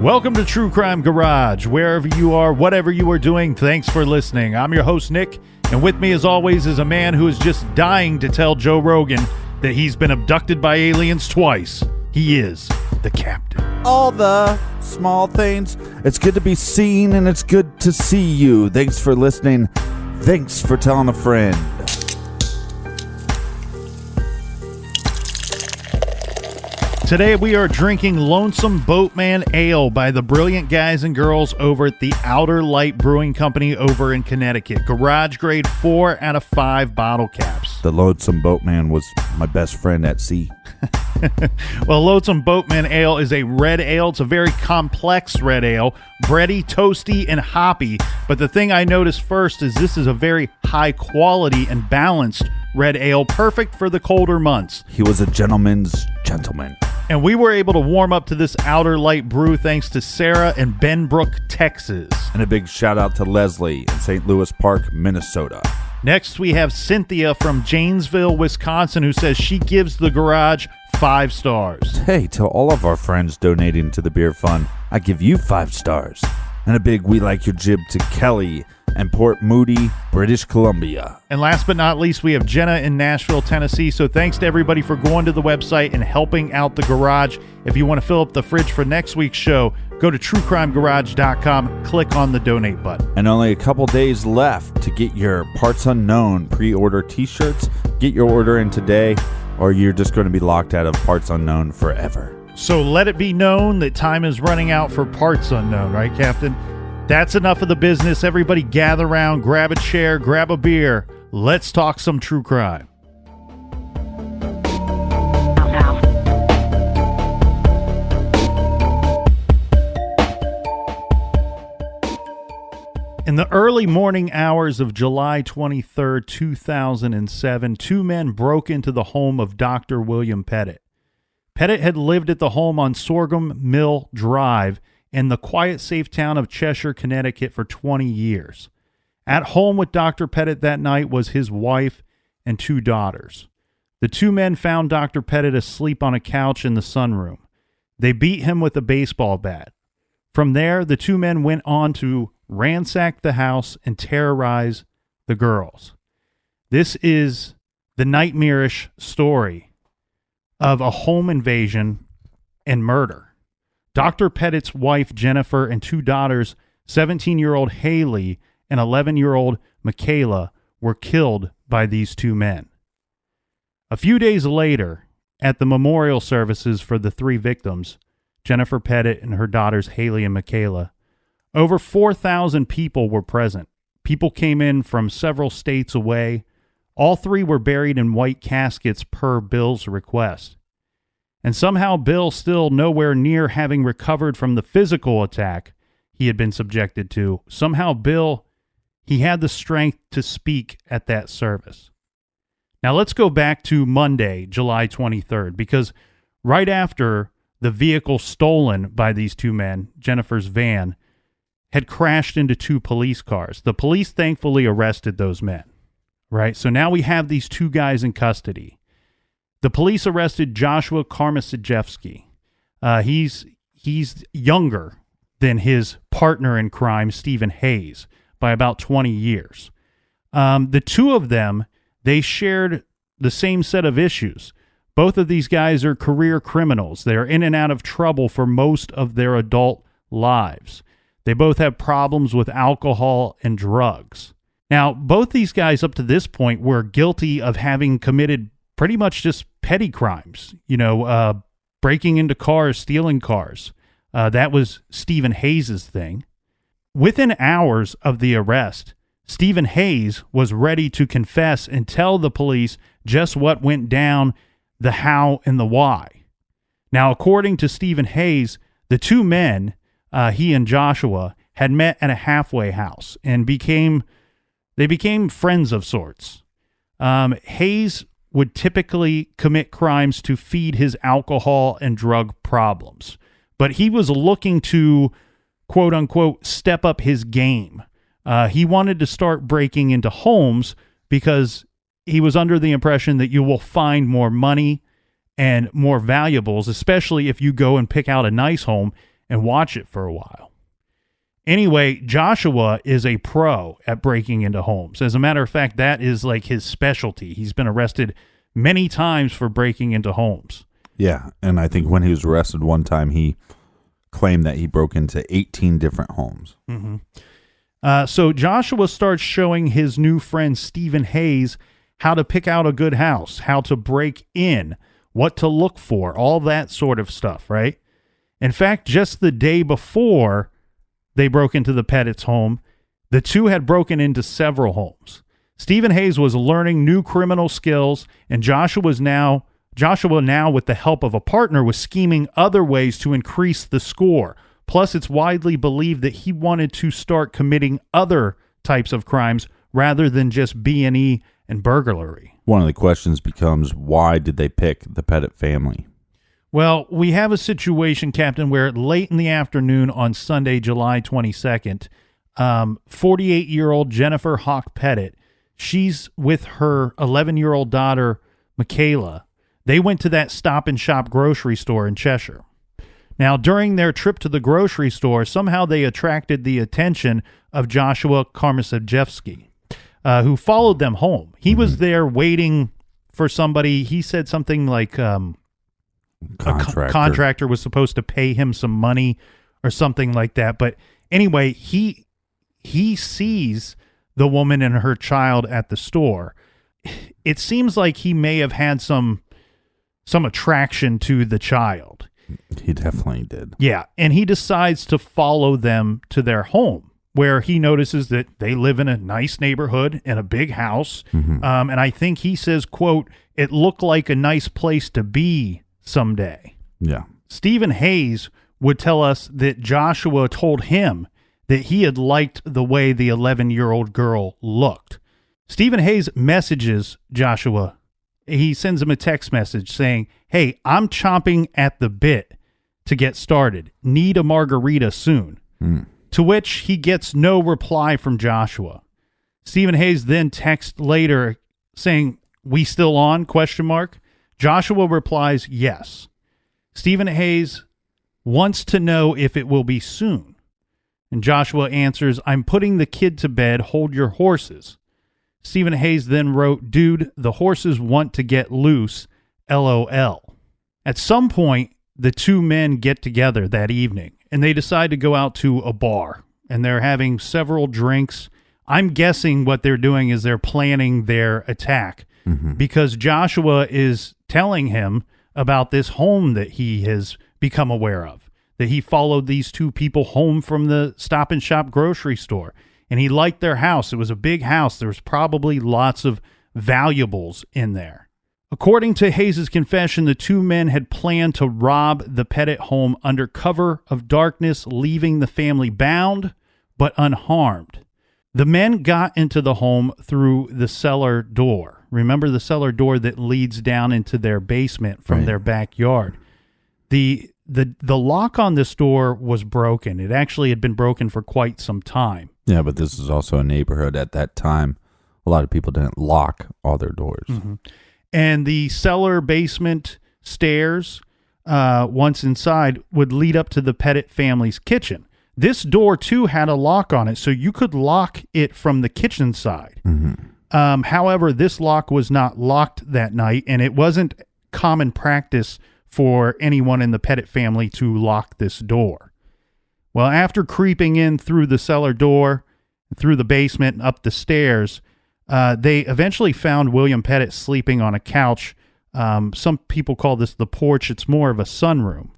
Welcome to True Crime Garage. Wherever you are, whatever you are doing, thanks for listening. I'm your host, Nick, and with me as always is a man who is just dying to tell Joe Rogan that he's been abducted by aliens twice. He is the captain. All the small things. It's good to be seen and it's good to see you. Thanks for listening. Thanks for telling a friend. Today we are drinking Lonesome Boatman Ale by the brilliant guys and girls over at the Outer Light Brewing Company over in Connecticut. Garage grade 4 out of 5 bottle caps. The Lonesome Boatman was my best friend at sea. Well, Lonesome Boatman Ale is a red ale. It's a very complex red ale, bready, toasty, and hoppy. But the thing I noticed first is this is a very high quality and balanced red ale, perfect for the colder months. He was a gentleman's gentleman. And we were able to warm up to this Outer Light brew thanks to Sarah in Benbrook, Texas. And a big shout out to Leslie in St. Louis Park, Minnesota. Next, we have Cynthia from Janesville, Wisconsin, who says she gives the garage 5 stars. Hey, to all of our friends donating to the beer fund, I give you 5 stars. And a big we like your jib to Kelly and Port Moody, British Columbia. And last but not least, we have Jenna in Nashville, Tennessee. So thanks to everybody for going to the website and helping out the garage. If you want to fill up the fridge for next week's show, go to truecrimegarage.com, click on the donate button. And only a couple days left to get your Parts Unknown pre-order t-shirts. Get your order in today, or you're just going to be locked out of Parts Unknown forever. So let it be known that time is running out for Parts Unknown, right, Captain? That's enough of the business. Everybody gather around, grab a chair, grab a beer. Let's talk some true crime. In the early morning hours of July 23rd, 2007, 2 men broke into the home of Dr. William Petit. Petit had lived at the home on Sorgham Mill Drive in the quiet, safe town of Cheshire, Connecticut for 20 years. At home with Dr. Petit that night was his wife and 2 daughters. The 2 men found Dr. Petit asleep on a couch in the sunroom. They beat him with a baseball bat. From there, the 2 men went on to ransack the house and terrorize the girls. This is the nightmarish story of a home invasion and murder. Dr. Petit's wife, Jennifer, and 2 daughters, 17-year-old Haley and 11-year-old Michaela, were killed by these 2 men. A few days later, at the memorial services for the 3 victims, Jennifer Petit and her daughters, Haley and Michaela, over 4,000 people were present. People came in from several states away. All 3 were buried in white caskets per Bill's request. And somehow Bill, still nowhere near having recovered from the physical attack he had been subjected to, somehow Bill, he had the strength to speak at that service. Now let's go back to Monday, July 23rd, because right after the vehicle stolen by these 2 men, Jennifer's van, had crashed into 2 police cars. The police thankfully arrested those men, right? So now we have these 2 guys in custody. The police arrested Joshua Komisarjevsky. He's younger than his partner in crime, Stephen Hayes, by about 20 years. The 2 of them, they shared the same set of issues. Both of these guys are career criminals. They are in and out of trouble for most of their adult lives. They both have problems with alcohol and drugs. Now, both these guys up to this point were guilty of having committed pretty much just petty crimes, breaking into cars, stealing cars. That was Stephen Hayes' thing. Within hours of the arrest, Stephen Hayes was ready to confess and tell the police just what went down, the how and the why. Now, according to Stephen Hayes, the 2 men, he and Joshua, had met at a halfway house and became friends of sorts. Hayes would typically commit crimes to feed his alcohol and drug problems, but he was looking to, quote unquote, step up his game. He wanted to start breaking into homes because he was under the impression that you will find more money and more valuables, especially if you go and pick out a nice home and watch it for a while. Anyway, Joshua is a pro at breaking into homes. As a matter of fact, that is like his specialty. He's been arrested many times for breaking into homes. Yeah, and I think when he was arrested one time, he claimed that he broke into 18 different homes. Mm-hmm. So Joshua starts showing his new friend Stephen Hayes how to pick out a good house, how to break in, what to look for, all that sort of stuff, right? In fact, just the day before they broke into the Petit's home, the two had broken into several homes. Stephen Hayes was learning new criminal skills, and Joshua now, with the help of a partner, was scheming other ways to increase the score. Plus, it's widely believed that he wanted to start committing other types of crimes rather than just B&E and burglary. One of the questions becomes, why did they pick the Petit family? Well, we have a situation, Captain, where late in the afternoon on Sunday, July 22nd, 48-year-old Jennifer Hawk Petit, she's with her 11-year-old daughter, Michaela. They went to that Stop and Shop grocery store in Cheshire. Now, during their trip to the grocery store, somehow they attracted the attention of Joshua Komisarjevsky, who followed them home. He was there waiting for somebody. He said something like... A contractor was supposed to pay him some money or something like that. But anyway, he sees the woman and her child at the store. It seems like he may have had some attraction to the child. He definitely did. Yeah, and he decides to follow them to their home, where he notices that they live in a nice neighborhood in a big house. And I think he says, quote, "It looked like a nice place to be someday." Yeah. Stephen Hayes would tell us that Joshua told him that he had liked the way the 11-year-old girl looked. Stephen Hayes messages Joshua. He sends him a text message saying, "Hey, I'm chomping at the bit to get started. Need a margarita soon." To which he gets no reply from Joshua. Stephen Hayes then texts later saying, "We still on?" ? Joshua replies, "Yes." Stephen Hayes wants to know if it will be soon. And Joshua answers, "I'm putting the kid to bed. Hold your horses." Stephen Hayes then wrote, "Dude, the horses want to get loose. LOL." At some point, the two men get together that evening, and they decide to go out to a bar. And they're having several drinks. I'm guessing what they're doing is they're planning their attack. Because Joshua is telling him about this home that he has become aware of, that he followed these two people home from the Stop and Shop grocery store, and he liked their house. It was a big house. There was probably lots of valuables in there. According to Hayes' confession, the two men had planned to rob the Petit home under cover of darkness, leaving the family bound but unharmed. The men got into the home through the cellar door. Remember the cellar door that leads down into their basement from their backyard. The lock on this door was broken. It actually had been broken for quite some time. Yeah, but this is also a neighborhood at that time. A lot of people didn't lock all their doors. And the cellar basement stairs, once inside, would lead up to the Petit family's kitchen. This door, too, had a lock on it, so you could lock it from the kitchen side. However, this lock was not locked that night, and it wasn't common practice for anyone in the Petit family to lock this door. Well, after creeping in through the cellar door, through the basement, and up the stairs, they eventually found William Petit sleeping on a couch. Some people call this the porch. It's more of a sunroom.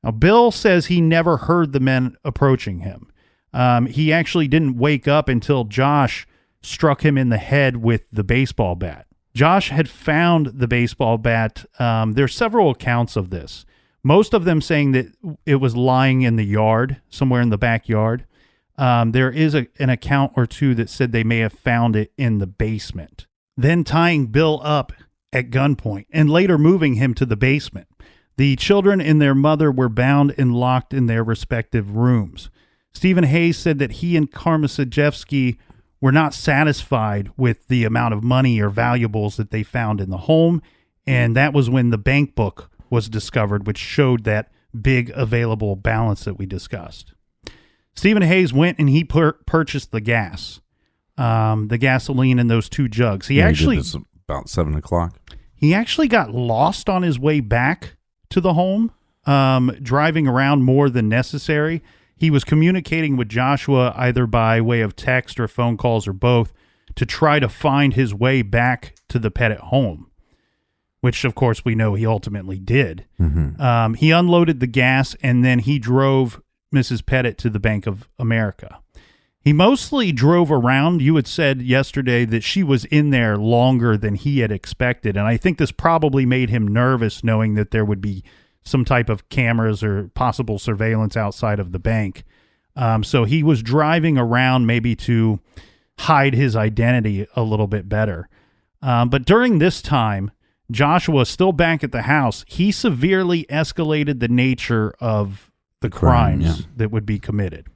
Now, Bill says he never heard the men approaching him. He actually didn't wake up until Josh struck him in the head with the baseball bat. Josh had found the baseball bat. There's several accounts of this. Most of them saying that it was lying in the yard, somewhere in the backyard. There is an account or two that said they may have found it in the basement. Then tying Bill up at gunpoint and later moving him to the basement. The children and their mother were bound and locked in their respective rooms. Stephen Hayes said that he and Komisarjevsky were not satisfied with the amount of money or valuables that they found in the home, and that was when the bank book was discovered, which showed that big available balance that we discussed. Stephen Hayes went and he purchased the gas, the gasoline in those 2 jugs. He actually did this about 7:00. He actually got lost on his way back to the home, driving around more than necessary. He was communicating with Joshua either by way of text or phone calls or both to try to find his way back to the Petit home, which, of course, we know he ultimately did. Mm-hmm. He unloaded the gas, and then he drove Mrs. Petit to the Bank of America. He mostly drove around. You had said yesterday that she was in there longer than he had expected, and I think this probably made him nervous knowing that there would be some type of cameras or possible surveillance outside of the bank. So he was driving around maybe to hide his identity a little bit better. But during this time, Joshua, still back at the house, he severely escalated the nature of the crimes that would be committed.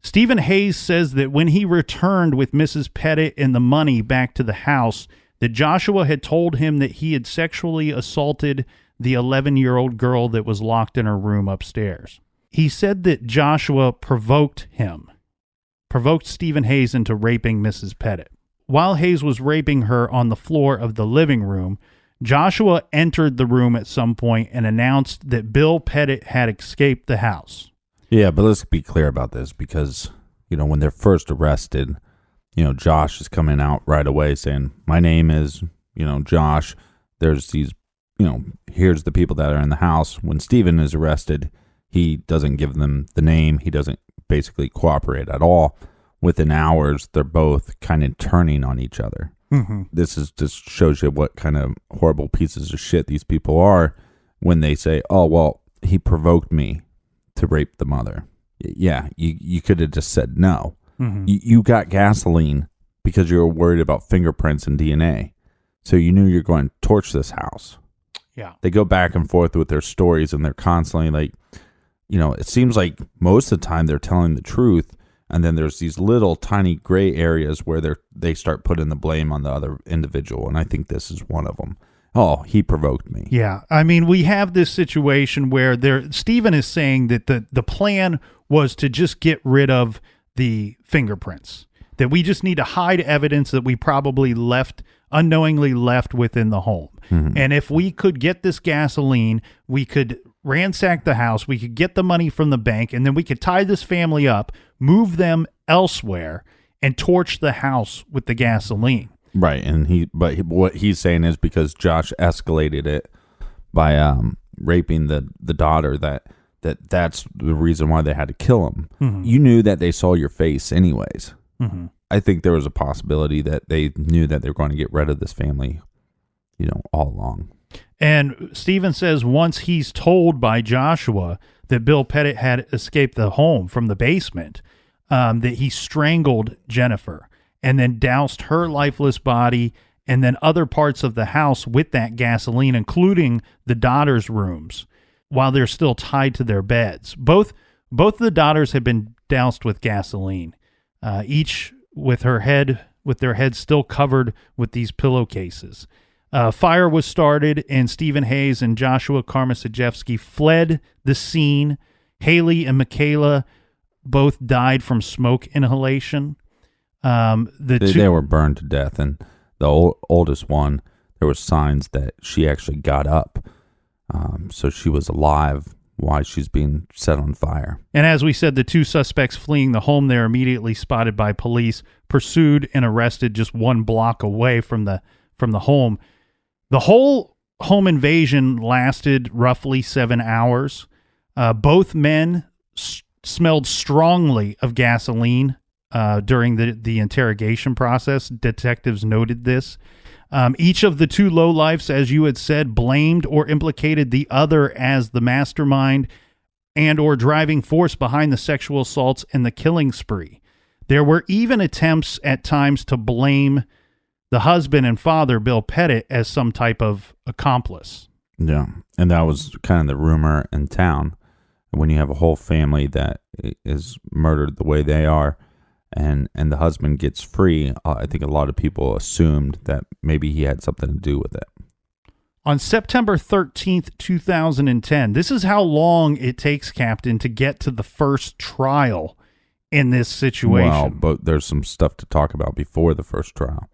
Stephen Hayes says that when he returned with Mrs. Petit and the money back to the house, that Joshua had told him that he had sexually assaulted the 11-year-old girl that was locked in her room upstairs. He said that Joshua provoked Stephen Hayes into raping Mrs. Petit. While Hayes was raping her on the floor of the living room, Joshua entered the room at some point and announced that Bill Petit had escaped the house. Yeah, but let's be clear about this because, when they're first arrested, Josh is coming out right away saying, my name is, Josh. There's these, here's the people that are in the house. When Stephen is arrested, he doesn't give them the name. He doesn't basically cooperate at all. Within hours, they're both kind of turning on each other. Mm-hmm. This is just shows you what kind of horrible pieces of shit these people are when they say, oh, well, he provoked me to rape the mother. Yeah, you could have just said no. Mm-hmm. You got gasoline because you were worried about fingerprints and DNA. So you knew you're going to torch this house. Yeah. They go back and forth with their stories and they're constantly like, it seems like most of the time they're telling the truth. And then there's these little tiny gray areas where they start putting the blame on the other individual. And I think this is one of them. Oh, he provoked me. Yeah. I mean, we have this situation where Stephen is saying that the plan was to just get rid of the fingerprints, that we just need to hide evidence that we probably unknowingly left within the home. Mm-hmm. And if we could get this gasoline, we could ransack the house, we could get the money from the bank, and then we could tie this family up, move them elsewhere, and torch the house with the gasoline. Right, but what he's saying is because Josh escalated it by raping the daughter, that's the reason why they had to kill him. Mm-hmm. You knew that they saw your face anyways. Mm-hmm. I think there was a possibility that they knew that they were going to get rid of this family, all along. And Stephen says once he's told by Joshua that Bill Petit had escaped the home from the basement, that he strangled Jennifer and then doused her lifeless body and then other parts of the house with that gasoline, including the daughters' rooms, while they're still tied to their beds. Both of the daughters had been doused with gasoline, each with their heads still covered with these pillowcases. Fire was started, and Stephen Hayes and Joshua Komisarjevsky fled the scene. Haley and Michaela both died from smoke inhalation. They were burned to death, and the oldest one, there were signs that she actually got up, so she was alive while she's being set on fire. And as we said, the 2 suspects fleeing the home, they're immediately spotted by police, pursued and arrested just 1 block away from the home. The whole home invasion lasted roughly 7 hours. Both men smelled strongly of gasoline during the interrogation process. Detectives noted this. Each of the 2 lowlifes, as you had said, blamed or implicated the other as the mastermind and or driving force behind the sexual assaults and the killing spree. There were even attempts at times to blame the husband and father, Bill Petit, as some type of accomplice. Yeah, and that was kind of the rumor in town. When you have a whole family that is murdered the way they are, and the husband gets free, I think a lot of people assumed that maybe he had something to do with it. On September 13th, 2010, this is how long it takes, Captain, to get to the first trial in this situation. Well, but there's some stuff to talk about before the first trial.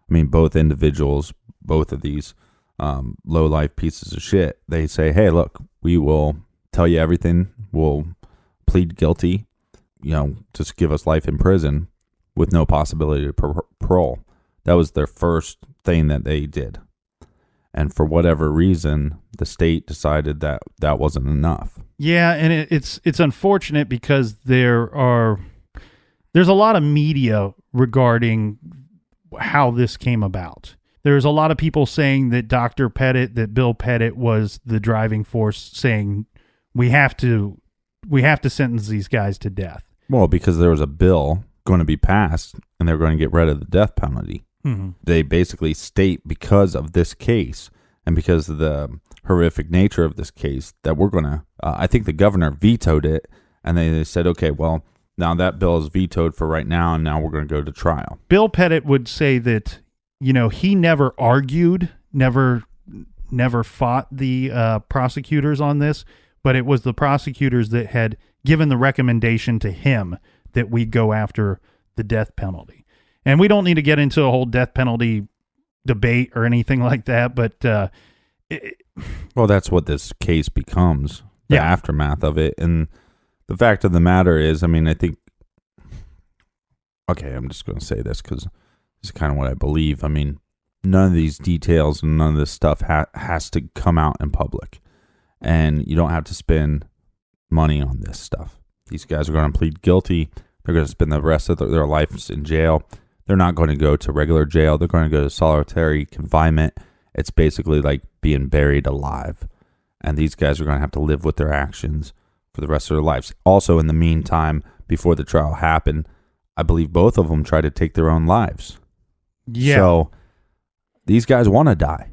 I mean, both individuals, both of these low-life pieces of shit, they say, hey, look, we will tell you everything. We'll plead guilty, just give us life in prison with no possibility of parole. That was their first thing that they did. And for whatever reason, the state decided that that wasn't enough. Yeah, and it's unfortunate because there's a lot of media regarding how this came about. There's a lot of people saying that that Bill Petit was the driving force, saying we have to sentence these guys to death. Well, because there was a bill going to be passed, and they're going to get rid of the death penalty. Mm-hmm. They basically state, because of this case and because of the horrific nature of this case, that we're going to, I think the governor vetoed it, and they said, okay, well, now that bill is vetoed for right now, and now we're going to go to trial. Bill Petit would say that, he never argued, never fought the prosecutors on this, but it was the prosecutors that had given the recommendation to him that we go after the death penalty. And we don't need to get into a whole death penalty debate or anything like that, but well, that's what this case becomes, the aftermath of it. And the fact of the matter is, I mean, I think, okay, I'm just going to say this because this is kind of what I believe. I mean, none of these details and none of this stuff has to come out in public. And you don't have to spend money on this stuff. These guys are going to plead guilty. They're going to spend the rest of their lives in jail. They're not going to go to regular jail. They're going to go to solitary confinement. It's basically like being buried alive. And these guys are going to have to live with their actions for the rest of their lives. Also, in the meantime, before the trial happened, I believe both of them tried to take their own lives. Yeah. So these guys want to die,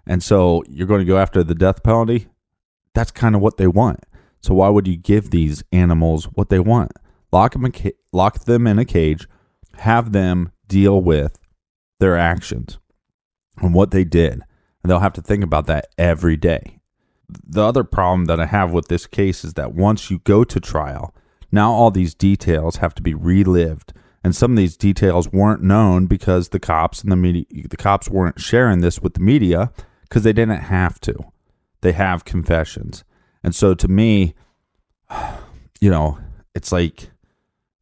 And so you're going to go after the death penalty? That's kind of what they want. So why would you give these animals what they want? Lock them in a cage, have them deal with their actions and what they did. And they'll have to think about that every day. The other problem that I have with this case is that once you go to trial, now all these details have to be relived. And some of these details weren't known because the cops and the cops weren't sharing this with the media because they didn't have to. They have confessions. And so to me, it's like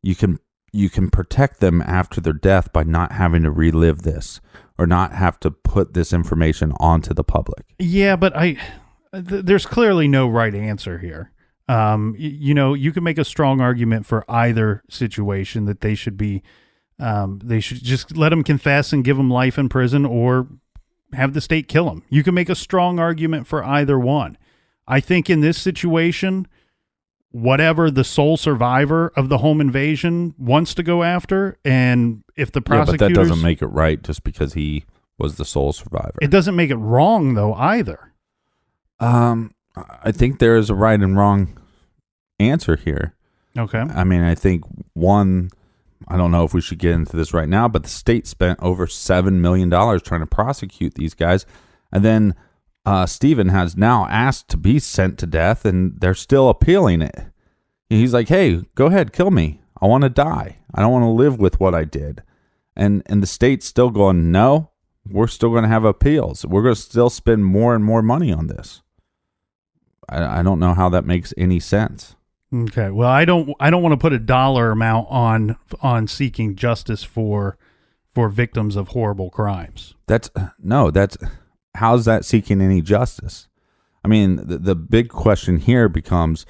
you can protect them after their death by not having to relive this or not have to put this information onto the public. Yeah, but there's clearly no right answer here. You can make a strong argument for either situation that they should just let them confess and give them life in prison or have the state kill them. You can make a strong argument for either one. I think in this situation, whatever the sole survivor of the home invasion wants to go after, and if the prosecutors... Yeah, but that doesn't make it right just because he was the sole survivor. It doesn't make it wrong, though, either. I think there is a right and wrong answer here. Okay. I mean, I think one... I don't know if we should get into this right now, but the state spent over $7 million trying to prosecute these guys. And then Stephen has now asked to be sent to death, and they're still appealing it. And he's like, hey, go ahead, kill me. I want to die. I don't want to live with what I did. And the state's still going, no, we're still going to have appeals. We're going to still spend more and more money on this. I don't know how that makes any sense. Okay. Well, I don't want to put a dollar amount on seeking justice for victims of horrible crimes. How's that seeking any justice? I mean, the big question here becomes,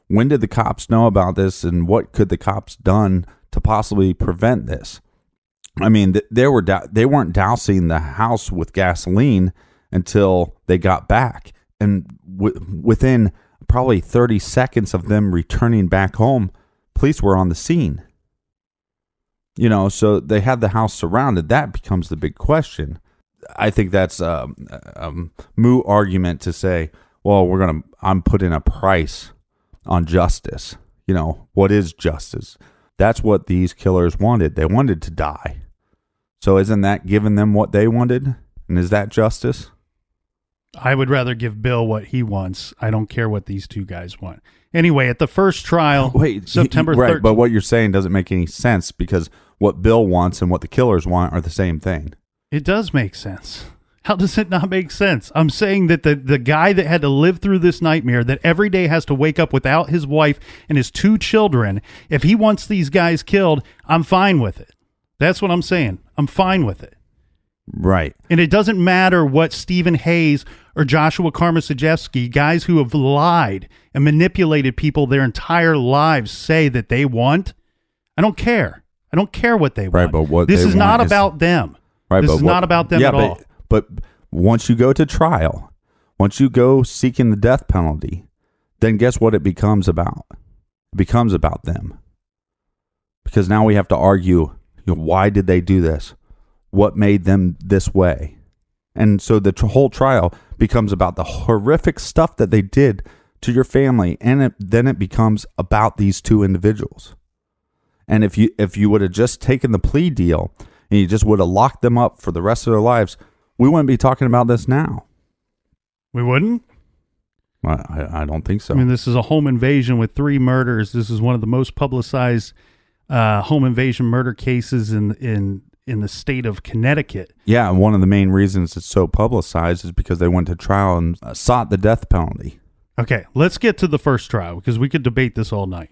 when did the cops know about this, and what could the cops done to possibly prevent this? I mean, they weren't dousing the house with gasoline until they got back, and within probably 30 seconds of them returning back home, police were on the scene. So they had the house surrounded. That becomes the big question. I think that's a moot argument to say, well, I'm putting a price on justice. What is justice? That's what these killers wanted. They wanted to die. So isn't that giving them what they wanted? And is that justice? I would rather give Bill what he wants. I don't care what these two guys want. Anyway, at the first trial, September 13th. Right, but what you're saying doesn't make any sense because what Bill wants and what the killers want are the same thing. It does make sense. How does it not make sense? I'm saying that the guy that had to live through this nightmare, that every day has to wake up without his wife and his 2 children, if he wants these guys killed, I'm fine with it. That's what I'm saying. I'm fine with it. Right. And it doesn't matter what Stephen Hayes or Joshua Komisarjevsky, guys who have lied and manipulated people their entire lives, say that they want. I don't care. I don't care what they want. Right, but what this is not about them. Right, this is not about them at all. But once you go to trial, once you go seeking the death penalty, then guess what it becomes about? It becomes about them. Because now we have to argue, why did they do this? What made them this way? And so the whole trial becomes about the horrific stuff that they did to your family, and then it becomes about these 2 individuals. And if you would have just taken the plea deal and you just would have locked them up for the rest of their lives, we wouldn't be talking about this now. We wouldn't? I don't think so. I mean, this is a home invasion with 3 murders. This is one of the most publicized home invasion murder cases in the state of Connecticut. Yeah, and one of the main reasons it's so publicized is because they went to trial and sought the death penalty. Okay, let's get to the first trial because we could debate this all night.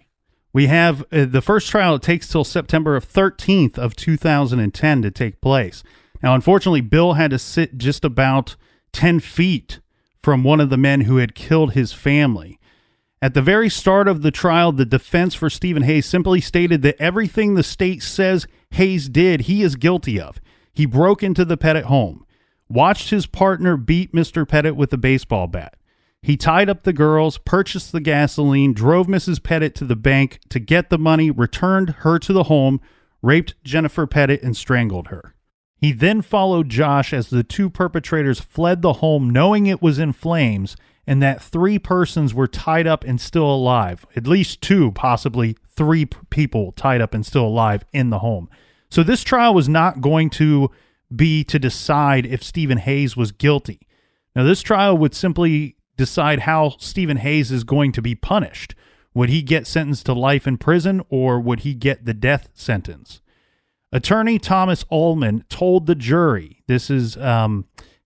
We have the first trial. It takes till September 13th of 2010 to take place. Now, unfortunately, Bill had to sit just about 10 feet from one of the men who had killed his family. At the very start of the trial, the defense for Stephen Hayes simply stated that everything the state says Hayes did, he is guilty of. He broke into the Petit home, watched his partner beat Mr. Petit with a baseball bat. He tied up the girls, purchased the gasoline, drove Mrs. Petit to the bank to get the money, returned her to the home, raped Jennifer Petit, and strangled her. He then followed Josh as the 2 perpetrators fled the home, knowing it was in flames and that 3 persons were tied up and still alive. At least 2, possibly 3 people tied up and still alive in the home. So this trial was not going to be to decide if Stephen Hayes was guilty. Now, this trial would simply decide how Stephen Hayes is going to be punished. Would he get sentenced to life in prison, or would he get the death sentence? Attorney Thomas Ullman told the jury, this is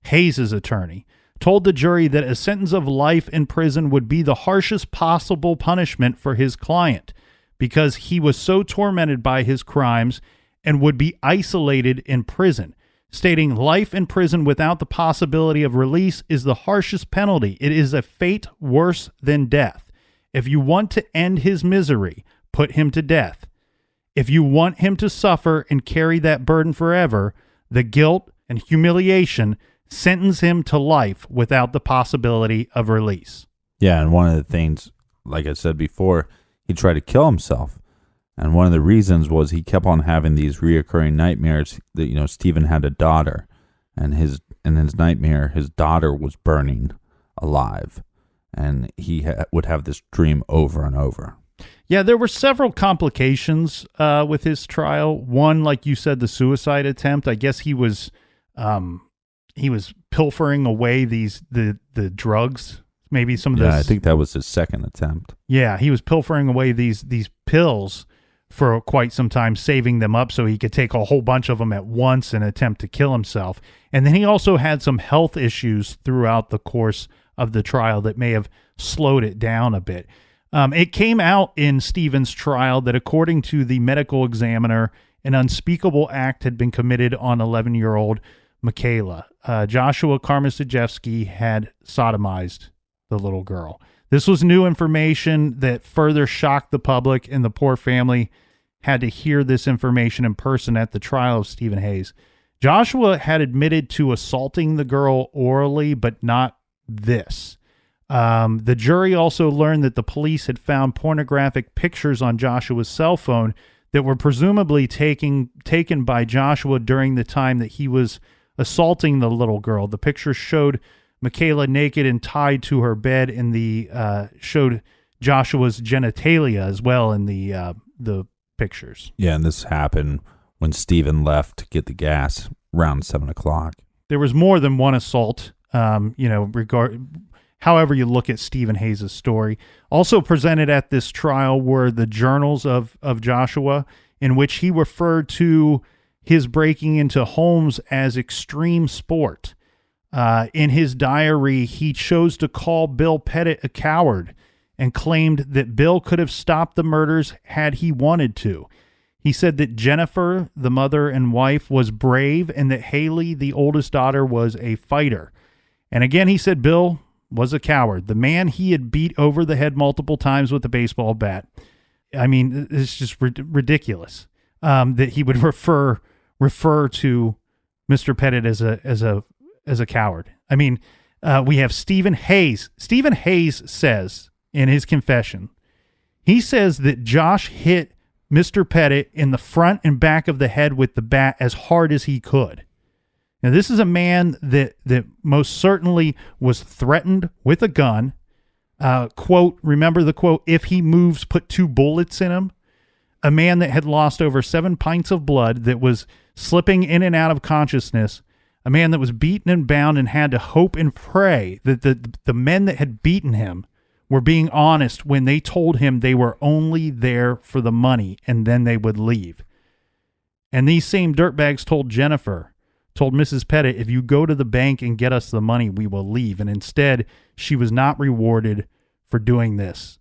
Hayes' attorney, told the jury that a sentence of life in prison would be the harshest possible punishment for his client because he was so tormented by his crimes and would be isolated in prison, stating life in prison without the possibility of release is the harshest penalty. It is a fate worse than death. If you want to end his misery, put him to death. If you want him to suffer and carry that burden forever, the guilt and humiliation, sentence him to life without the possibility of release. Yeah, and one of the things, like I said before, he tried to kill himself. And one of the reasons was he kept on having these reoccurring nightmares that, Stephen had a daughter, and in his nightmare, his daughter was burning alive. And he would have this dream over and over. Yeah, there were several complications with his trial. One, like you said, the suicide attempt. I guess he was pilfering away the drugs. Maybe some of this. Yeah, I think that was his second attempt. Yeah, he was pilfering away these pills for quite some time, saving them up so he could take a whole bunch of them at once and attempt to kill himself. And then he also had some health issues throughout the course of the trial that may have slowed it down a bit. It came out in Stephen's trial that according to the medical examiner, an unspeakable act had been committed on 11-year-old Michaela. Joshua Komisarjevsky had sodomized the little girl. This was new information that further shocked the public, and the poor family had to hear this information in person at the trial of Stephen Hayes. Joshua had admitted to assaulting the girl orally, but not this. The jury also learned that the police had found pornographic pictures on Joshua's cell phone that were presumably taken by Joshua during the time that he was assaulting the little girl. The pictures showed Michaela naked and tied to her bed, and showed Joshua's genitalia as well in the pictures. Yeah, and this happened when Stephen left to get the gas around 7 o'clock. There was more than one assault However you look at Stephen Hayes' story. Also presented at this trial were the journals of Joshua, in which he referred to his breaking into homes as extreme sport. In his diary, he chose to call Bill Petit a coward and claimed that Bill could have stopped the murders had he wanted to. He said that Jennifer, the mother and wife, was brave and that Haley, the oldest daughter, was a fighter. And again, he said Bill was a coward. The man he had beat over the head multiple times with a baseball bat. I mean, it's just ridiculous that he would refer to Mr. Petit as a coward. I mean, we have Stephen Hayes. Stephen Hayes says in his confession, he says that Josh hit Mr. Petit in the front and back of the head with the bat as hard as he could. Now, this is a man that most certainly was threatened with a gun. Quote, remember the quote, "If he moves, put 2 bullets in him." A man that had lost over 7 pints of blood, that was slipping in and out of consciousness. A man that was beaten and bound and had to hope and pray that the men that had beaten him were being honest when they told him they were only there for the money and then they would leave. And these same dirtbags told Mrs. Petit, if you go to the bank and get us the money, we will leave. And instead, she was not rewarded for doing this.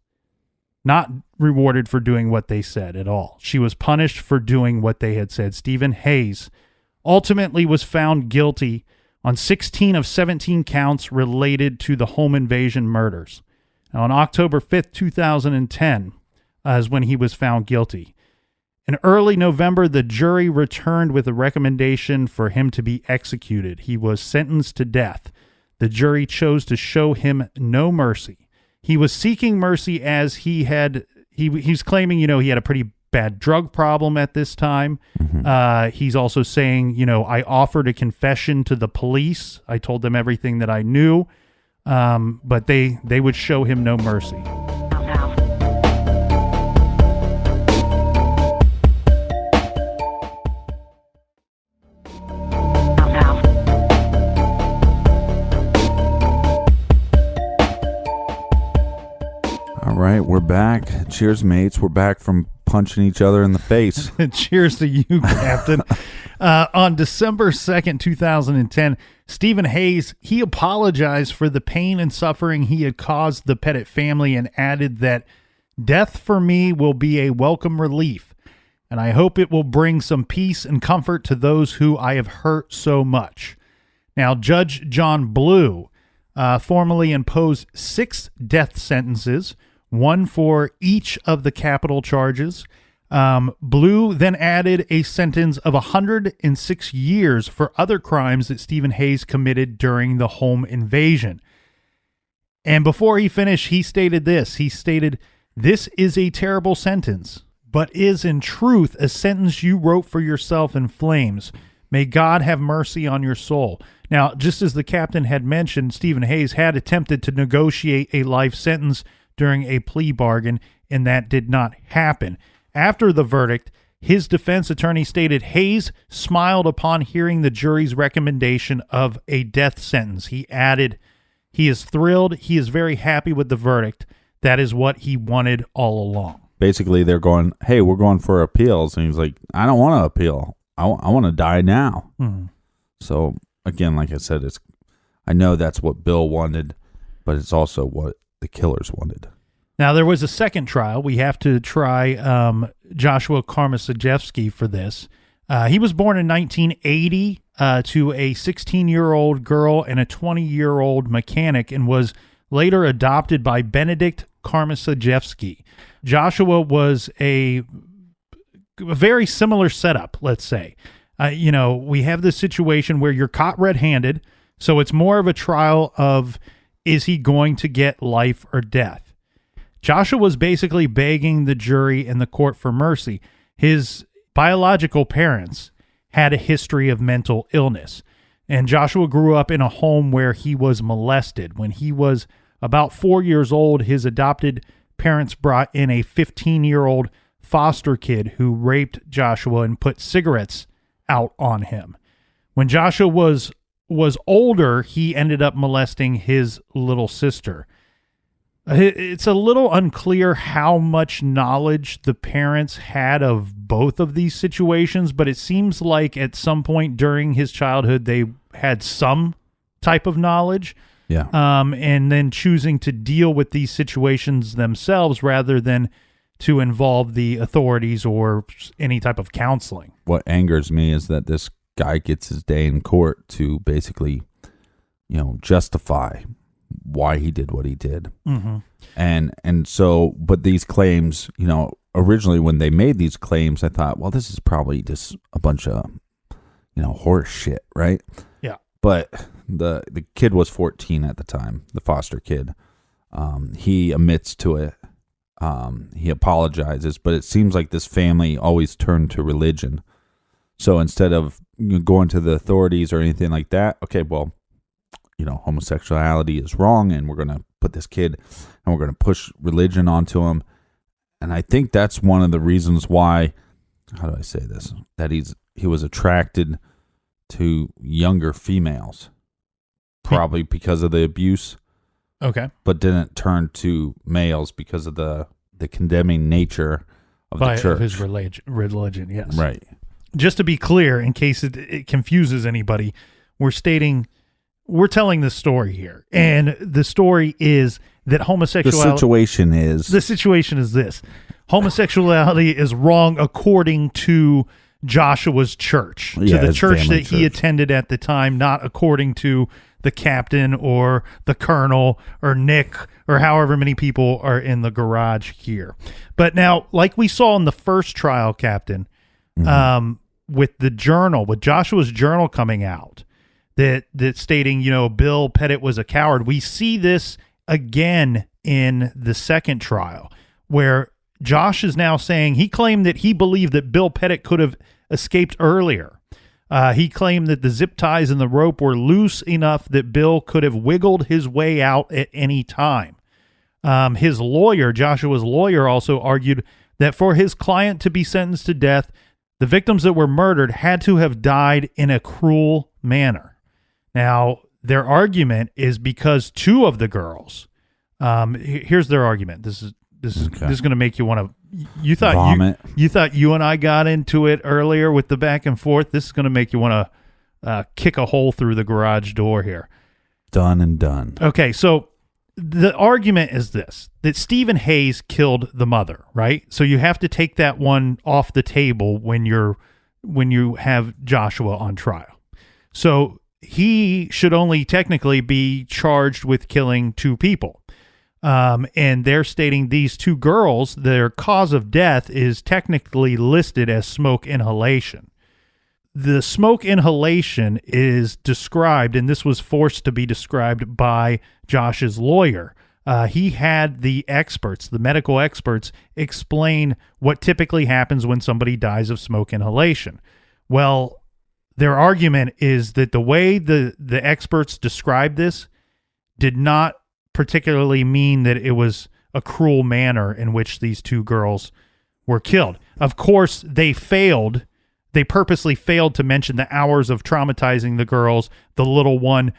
Not rewarded for doing what they said at all. She was punished for doing what they had said. Stephen Hayes ultimately was found guilty on 16 of 17 counts related to the home invasion murders. Now, on October 5th, 2010, is when he was found guilty. In early November, the jury returned with a recommendation for him to be executed. He was sentenced to death. The jury chose to show him no mercy. He was seeking mercy as he's claiming, he had a pretty bad drug problem at this time. Mm-hmm. He's also saying, I offered a confession to the police. I told them everything that I knew, but they would show him no mercy. All right, we're back. Cheers, mates. We're back from punching each other in the face. Cheers to you, Captain. On December 2nd, 2010, Stephen Hayes, he apologized for the pain and suffering he had caused the Petit family and added that death for me will be a welcome relief, and I hope it will bring some peace and comfort to those who I have hurt so much. Now, Judge John Blue formally imposed 6 death sentences, 1 for each of the capital charges. Blue then added a sentence of 106 years for other crimes that Stephen Hayes committed during the home invasion. And before he finished, he stated this. He stated, "This is a terrible sentence, but is in truth a sentence you wrote for yourself in flames. May God have mercy on your soul." Now, just as the captain had mentioned, Stephen Hayes had attempted to negotiate a life sentence during a plea bargain, and that did not happen. After the verdict, his defense attorney stated Hayes smiled upon hearing the jury's recommendation of a death sentence. He added, he is thrilled. He is very happy with the verdict. That is what he wanted all along. Basically, they're going, hey, we're going for appeals. And he's like, I don't want to appeal. I want to die now. Mm-hmm. So, again, like I said, I know that's what Bill wanted, but it's also what the killers wanted. Now, there was a second trial. We have to try Joshua Komisarjevsky for this. He was born in 1980 to a 16-year-old girl and a 20-year-old mechanic and was later adopted by Benedict Komisarjevsky. Joshua was a very similar setup, let's say. We have this situation where you're caught red-handed, so it's more of a trial of, is he going to get life or death? Joshua was basically begging the jury and the court for mercy. His biological parents had a history of mental illness, and Joshua grew up in a home where he was molested. When he was about 4 years old, his adopted parents brought in a 15-year-old foster kid who raped Joshua and put cigarettes out on him. When Joshua was was older, he ended up molesting his little sister. It's a little unclear how much knowledge the parents had of both of these situations, but it seems like at some point during his childhood, they had some type of knowledge. Yeah. And then choosing to deal with these situations themselves rather than to involve the authorities or any type of counseling. What angers me is that this guy gets his day in court to basically, justify why he did what he did. Mm-hmm. And so, but these claims, originally when they made these claims, I thought, well, this is probably just a bunch of, horse shit, right? Yeah. But the kid was 14 at the time, the foster kid. He admits to it. He apologizes, but it seems like this family always turned to religion. So instead of going to the authorities or anything like that, okay, well, homosexuality is wrong, and we're going to put this kid and we're going to push religion onto him. And I think that's one of the reasons why, how do I say this, that he was attracted to younger females, probably because of the abuse. Okay. But didn't turn to males because of the condemning nature of the church. Of his religion, yes. Right. Just to be clear, in case it confuses anybody, we're telling this story here. And the story is that homosexuality... The situation is this. Homosexuality is wrong according to Joshua's church, to the church that he attended at the time, not according to the captain or the colonel or Nick or however many people are in the garage here. But now, like we saw in the first trial, Captain, with the journal, with Joshua's journal coming out, that stating, Bill Petit was a coward. We see this again in the second trial, where Josh is now saying he claimed that he believed that Bill Petit could have escaped earlier. He claimed that the zip ties and the rope were loose enough that Bill could have wiggled his way out at any time. His lawyer, Joshua's lawyer, also argued that for his client to be sentenced to death, the victims that were murdered had to have died in a cruel manner. Now, their argument is because two of the girls, here's their argument. This is going to make you want to. You thought vomit. You thought you and I got into it earlier with the back and forth. This is going to make you want to kick a hole through the garage door here. Done and done. Okay, so the argument is this: that Stephen Hayes killed the mother, right? So you have to take that one off the table when you have Joshua on trial. So he should only technically be charged with killing two people. And they're stating these two girls, their cause of death is technically listed as smoke inhalation. The smoke inhalation is described, and this was forced to be described by Josh's lawyer. He had the experts, the medical experts, explain what typically happens when somebody dies of smoke inhalation. Well, their argument is that the way the experts described this did not particularly mean that it was a cruel manner in which these two girls were killed. Of course, they purposely failed to mention the hours of traumatizing the girls, the little one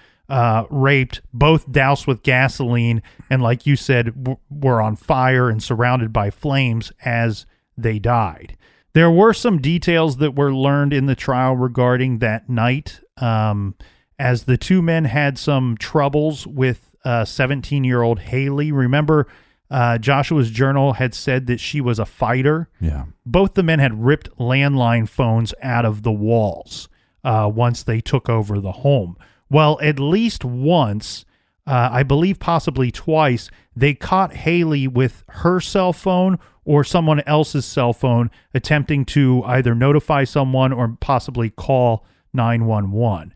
raped, both doused with gasoline, and like you said, were on fire and surrounded by flames as they died. There were some details that were learned in the trial regarding that night, as the two men had some troubles with 17-year-old Haley. Remember, Joshua's journal had said that she was a fighter. Yeah. Both the men had ripped landline phones out of the walls once they took over the home. Well, at least once, I believe possibly twice, they caught Haley with her cell phone or someone else's cell phone attempting to either notify someone or possibly call 911.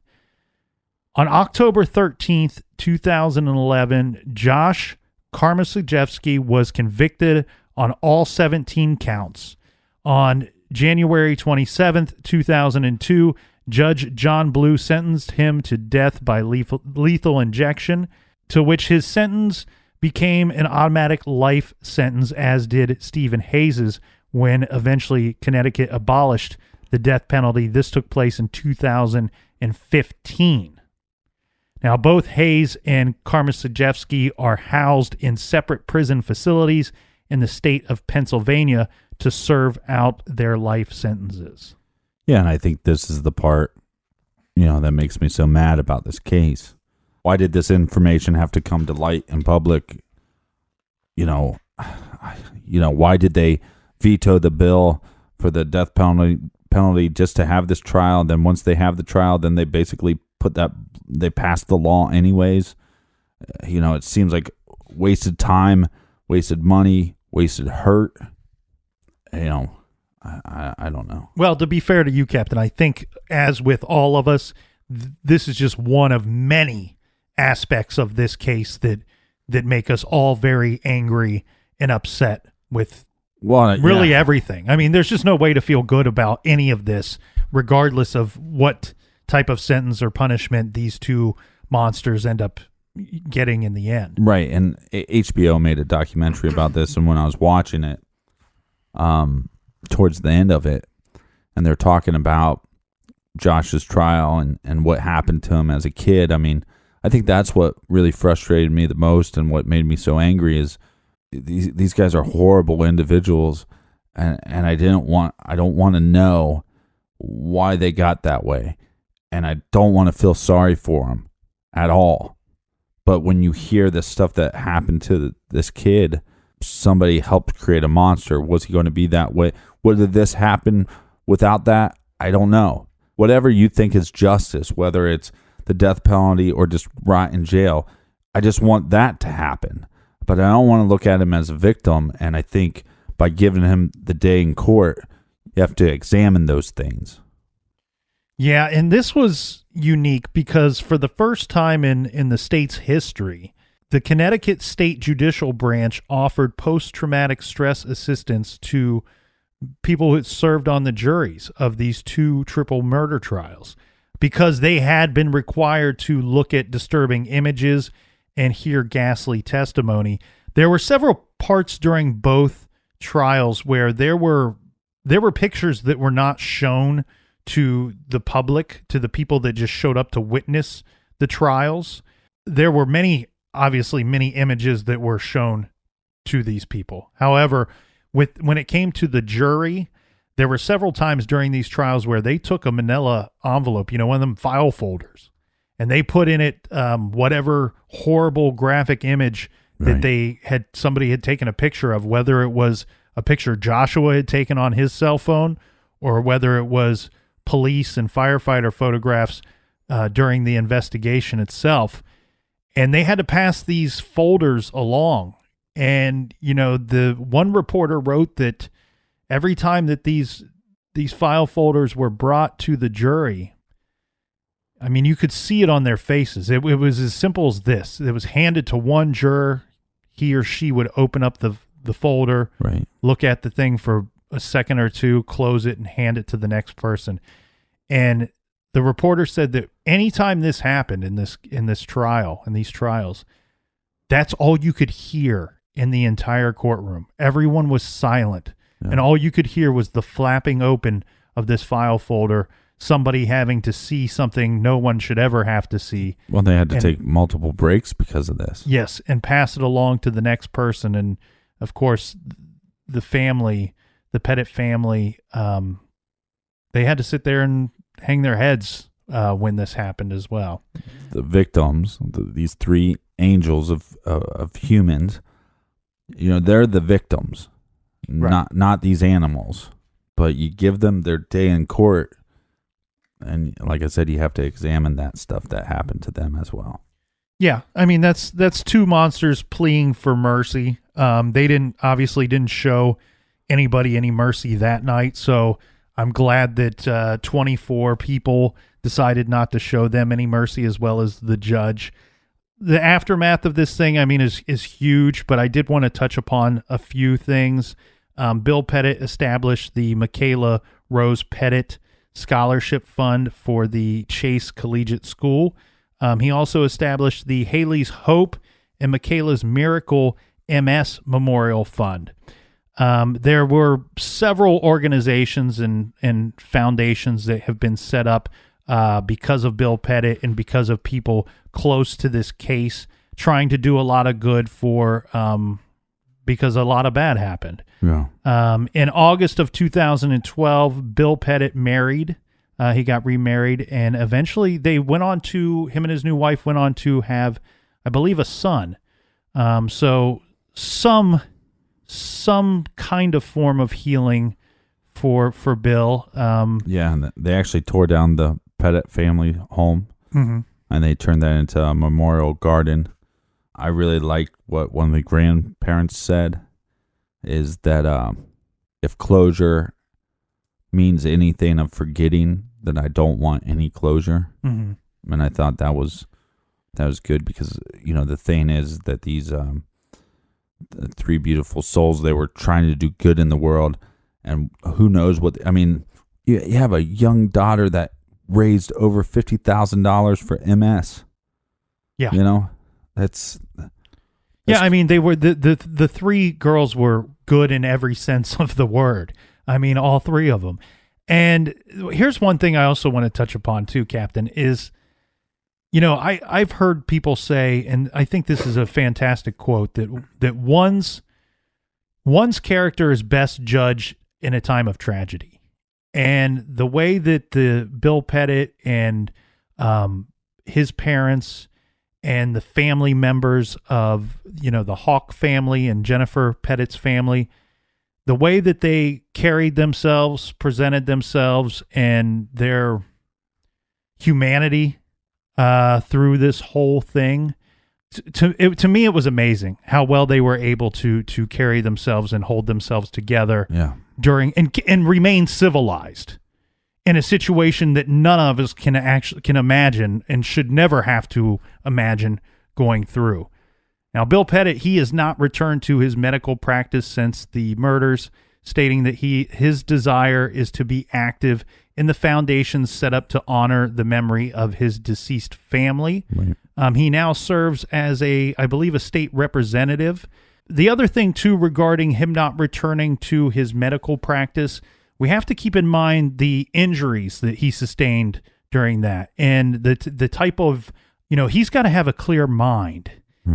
On October 13th, 2011, Josh Komisarjevsky was convicted on all 17 counts. On January 27th, 2002, Judge John Blue sentenced him to death by lethal injection, to which his sentence became an automatic life sentence, as did Stephen Hayes's when eventually Connecticut abolished the death penalty. This took place in 2015. Now, both Hayes and Komisarjevsky are housed in separate prison facilities in the state of Pennsylvania to serve out their life sentences. Yeah, and I think this is the part, that makes me so mad about this case. Why did this information have to come to light in public? Why did they veto the bill for the death penalty just to have this trial? Then once they have the trial, then they basically they passed the law anyways. It seems like wasted time, wasted money, wasted hurt. I don't know. Well, to be fair to you, Captain, I think as with all of us, this is just one of many aspects of this case that make us all very angry and upset with everything. I mean, there's just no way to feel good about any of this, regardless of what type of sentence or punishment these two monsters end up getting in the end. Right, and HBO made a documentary about this, and when I was watching it, towards the end of it, and they're talking about Josh's trial and what happened to him as a kid. I mean, I think that's what really frustrated me the most, and what made me so angry is these guys are horrible individuals, and I don't want to know why they got that way, and I don't want to feel sorry for them at all. But when you hear the stuff that happened to this kid, somebody helped create a monster. Was he going to be that way? Would this happen without that? I don't know. Whatever you think is justice, whether it's the death penalty or just rot in jail, I just want that to happen. But I don't want to look at him as a victim, and I think by giving him the day in court, you have to examine those things. Yeah, and this was unique because for the first time in the state's history, the Connecticut State Judicial Branch offered post-traumatic stress assistance to people who had served on the juries of these two triple murder trials because they had been required to look at disturbing images and hear ghastly testimony. There were several parts during both trials where there were pictures that were not shown to the public, to the people that just showed up to witness the trials. There were many images that were shown to these people. However, when it came to the jury, there were several times during these trials where they took a manila envelope, one of them file folders, and they put in it whatever horrible graphic image that somebody had taken a picture of, whether it was a picture Joshua had taken on his cell phone or whether it was police and firefighter photographs during the investigation itself. And they had to pass these folders along. And, the one reporter wrote that every time that these file folders were brought to the jury, I mean, you could see it on their faces. It was as simple as this. It was handed to one juror. He or she would open up the folder, look at the thing for a second or two, close it, and hand it to the next person. And the reporter said that anytime this happened in these trials, that's all you could hear in the entire courtroom. Everyone was silent, and all you could hear was the flapping open of this file folder, somebody having to see something no one should ever have to see. Well, they had to take multiple breaks because of this. Yes, and pass it along to the next person. And, of course, the Petit family, they had to sit there and hang their heads when this happened as well. The victims, these three angels of humans, they're the victims, not these animals. But you give them their day in court, and like I said, you have to examine that stuff that happened to them as well. Yeah, I mean that's two monsters pleading for mercy. They didn't show anybody any mercy that night, so I'm glad that 24 people decided not to show them any mercy, as well as the judge. The aftermath of this thing, I mean, is huge, but I did want to touch upon a few things. Bill Petit established the Michaela Rose Petit Scholarship Fund for the Chase Collegiate School. He also established the Haley's Hope and Michaela's Miracle MS Memorial Fund. There were several organizations and foundations that have been set up because of Bill Petit and because of people close to this case trying to do a lot of good because a lot of bad happened. Yeah. In August of 2012, Bill Petit married. He got remarried, and eventually him and his new wife went on to have, I believe, a son. So some kind of form of healing for Bill. Yeah, and they actually tore down the Petit family home, and they turned that into a memorial garden. I really liked what one of the grandparents said, is that if closure means anything of forgetting, then I don't want any closure. And I thought that was good, because the thing is that these the three beautiful souls, they were trying to do good in the world, and who knows what you have a young daughter that raised over $50,000 for MS. Yeah. That's they were the three girls were good in every sense of the word. All three of them. And here's one thing I also want to touch upon too, Captain, is, I've heard people say, and I think this is a fantastic quote, that one's character is best judged in a time of tragedy. And the way that the Bill Petit and his parents and the family members of, the Hawk family and Jennifer Petit's family, the way that they carried themselves, presented themselves, and their humanity through this whole thing, to me, it was amazing how well they were able to carry themselves and hold themselves together during and remain civilized in a situation that none of us can imagine and should never have to imagine going through. Now, Bill Petit, he has not returned to his medical practice since the murders, stating that his desire is to be active in the foundations set up to honor the memory of his deceased family. Right. He now serves as I believe, a state representative. The other thing, too, regarding him not returning to his medical practice, we have to keep in mind the injuries that he sustained during that, and the type of, he's got to have a clear mind.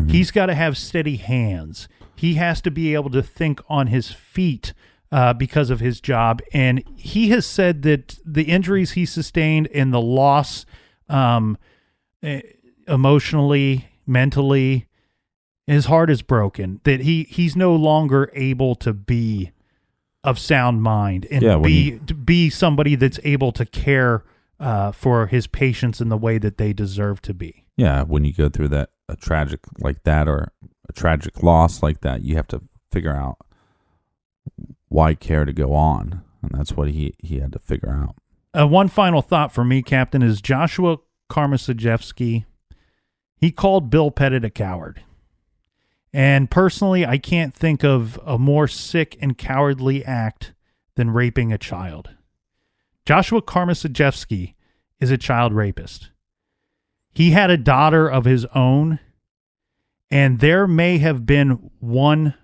He's got to have steady hands. He has to be able to think on his feet because of his job. And he has said that the injuries he sustained and the loss emotionally, mentally, his heart is broken, that he's no longer able to be of sound mind and be somebody that's able to care for his patients in the way that they deserve to be. Yeah, when you go through a tragic like that, or a tragic loss like that, you have to figure out why care to go on, and that's what he had to figure out. One final thought for me, Captain, is Joshua Komisarjevsky. He called Bill Petit a coward. And personally, I can't think of a more sick and cowardly act than raping a child. Joshua Komisarjevsky is a child rapist. He had a daughter of his own, and there may have been one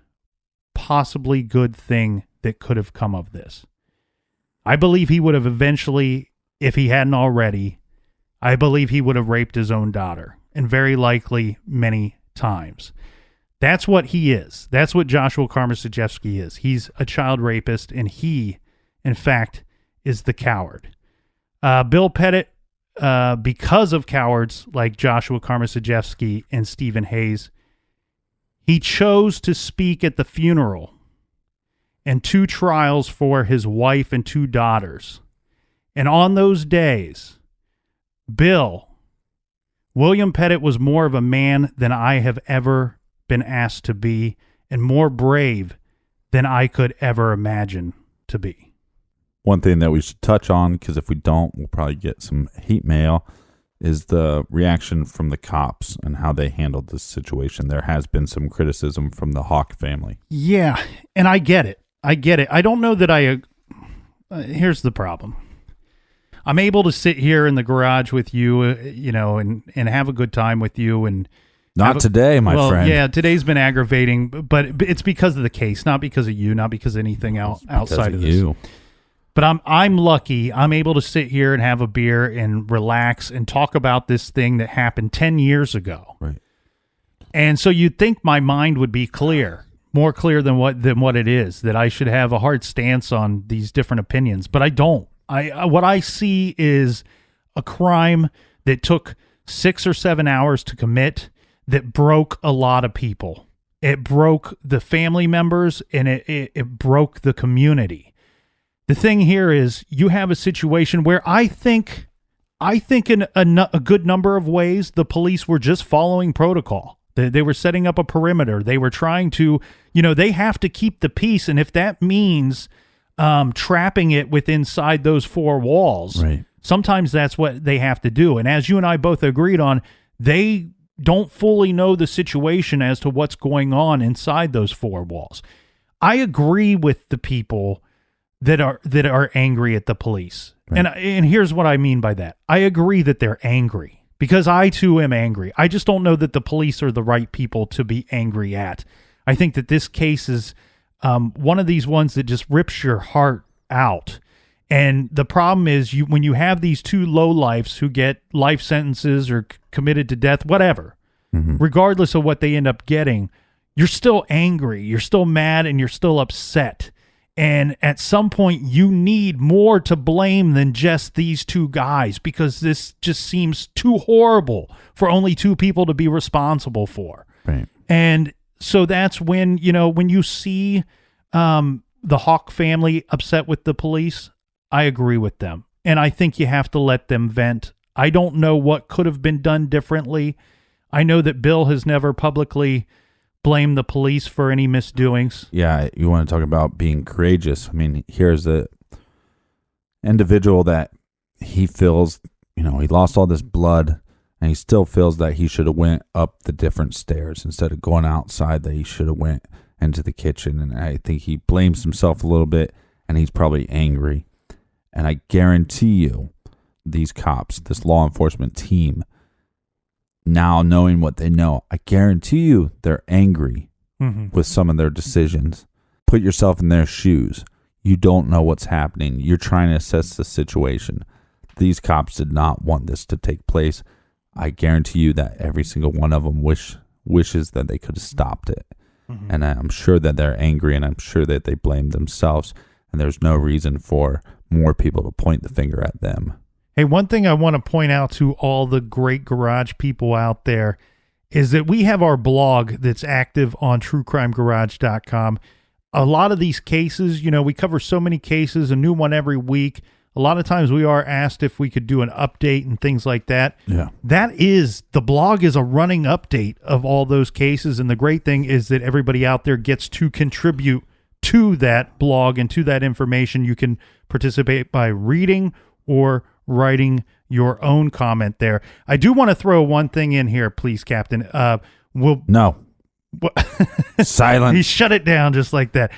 possibly good thing that could have come of this. I believe he would have eventually, if he hadn't already, I believe he would have raped his own daughter, and very likely many times. That's what he is. That's what Joshua Komisarjevsky is. He's a child rapist, and he, in fact, is the coward. Bill Petit, because of cowards like Joshua Komisarjevsky and Stephen Hayes, he chose to speak at the funeral and 2 trials for his wife and 2 daughters. And on those days, William Petit was more of a man than I have ever been asked to be, and more brave than I could ever imagine to be. One thing that we should touch on, because if we don't, we'll probably get some hate mail, is the reaction from the cops and how they handled this situation. There has been some criticism from the Hawk family. Yeah, and I get it. I don't know that here's the problem. I'm able to sit here in the garage with you, and have a good time with you, and not today, my friend. Yeah, today's been aggravating, but it's because of the case, not because of you, not because of anything outside of this. But I'm lucky. I'm able to sit here and have a beer and relax and talk about this thing that happened 10 years ago. Right. And so you'd think my mind would be clear, more clear than what it is, that I should have a hard stance on these different opinions, but I don't. What I see is a crime that took 6 or 7 hours to commit that broke a lot of people. It broke the family members and it broke the community. The thing here is you have a situation where I think in a good number of ways, the police were just following protocol. They were setting up a perimeter. They were trying to, they have to keep the peace. And if that means trapping it inside those four walls, right, sometimes that's what they have to do. And as you and I both agreed on, they don't fully know the situation as to what's going on inside those four walls. I agree with the people that are angry at the police. Right. And here's what I mean by that. I agree that they're angry because I too am angry. I just don't know that the police are the right people to be angry at. I think that this case is one of these ones that just rips your heart out. And the problem is when you have these two lowlifes who get life sentences or committed to death, whatever, regardless of what they end up getting, you're still angry, you're still mad, and you're still upset. And at some point, you need more to blame than just these two guys because this just seems too horrible for only two people to be responsible for. Right. And so that's when, when you see the Hawk family upset with the police, I agree with them. And I think you have to let them vent. I don't know what could have been done differently. I know that Bill has never publicly blamed the police for any misdoings. Yeah, you want to talk about being courageous. I mean, here's the individual that he feels, he lost all this blood and he still feels that he should have went up the different stairs instead of going outside, that he should have went into the kitchen. And I think he blames himself a little bit and he's probably angry. And I guarantee you, these cops, this law enforcement team, now knowing what they know, I guarantee you they're angry with some of their decisions. Put yourself in their shoes. You don't know what's happening. You're trying to assess the situation. These cops did not want this to take place. I guarantee you that every single one of them wishes that they could have stopped it. And I'm sure that they're angry, and I'm sure that they blame themselves, and there's no reason for more people to point the finger at them. Hey, one thing I want to point out to all the great garage people out there is that we have our blog that's active on truecrimegarage.com. A lot of these cases, we cover so many cases, a new one every week. A lot of times we are asked if we could do an update and things like that. Yeah. The blog is a running update of all those cases. And the great thing is that everybody out there gets to contribute to that blog and to that information. You can participate by reading or writing your own comment there. I do want to throw one thing in here, please, Captain. No. Silence. He shut it down just like that.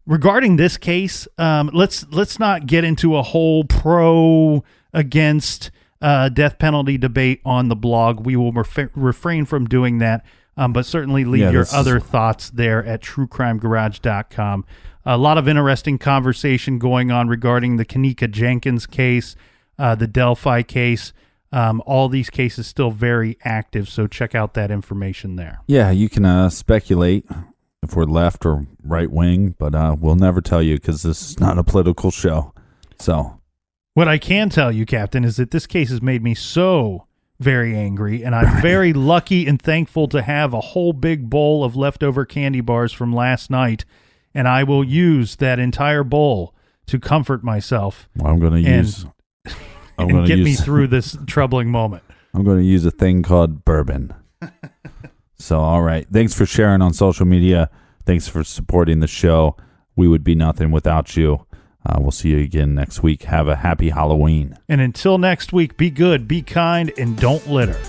Regarding this case, let's not get into a whole pro against death penalty debate on the blog. We will refrain from doing that, but certainly leave your other thoughts there at truecrimegarage.com. A lot of interesting conversation going on regarding the Kanika Jenkins case, the Delphi case. All these cases still very active, so check out that information there. Yeah, you can speculate if we're left or right wing, but we'll never tell you because this is not a political show. So, what I can tell you, Captain, is that this case has made me so very angry, and I'm very lucky and thankful to have a whole big bowl of leftover candy bars from last night. And I will use that entire bowl to comfort myself. Well, I'm going to use... and get me through this troubling moment. I'm going to use a thing called bourbon. So, all right. Thanks for sharing on social media. Thanks for supporting the show. We would be nothing without you. We'll see you again next week. Have a happy Halloween. And until next week, be good, be kind, and don't litter.